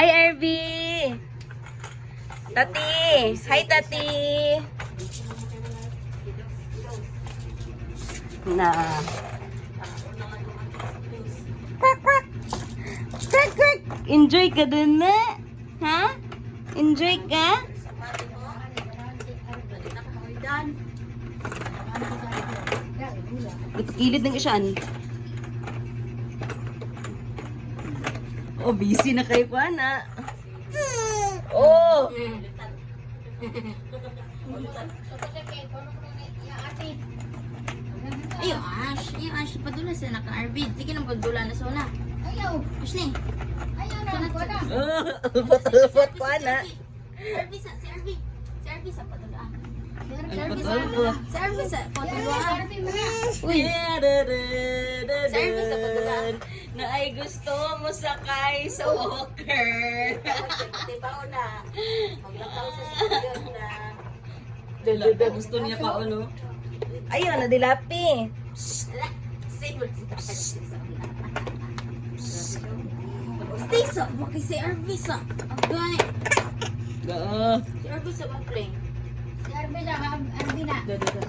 Hi, RV! Tati! Hi, Tati! Na. Quack, quack! Quack, quack! Enjoy ka dun na? Ha? Enjoy ka? Ito kilid ng isyan. Oh, busy na kayo pa na. Oh! Ayo, Ash. Ayo, Ash. Padula sila naka-RV. Sige nang pagdula na suna. Ayaw. Ash ni. Ayaw na. Upot-upot pa na. RV sa. Si RV. Si RV sa padula. Upot-upot. Si RV sa padula. Uy! Service sa padula. Na ay gusto mo sakay sa walker. Diba na? Maglakaw sa sasakyan na. Dada, gusto niya pa ano? Ayun, nadilapi. Stay sa. Bakit si RV sa. Agay. Gaa. Si RV sa mag-play. Si Arbe na, Arbe na. Dada.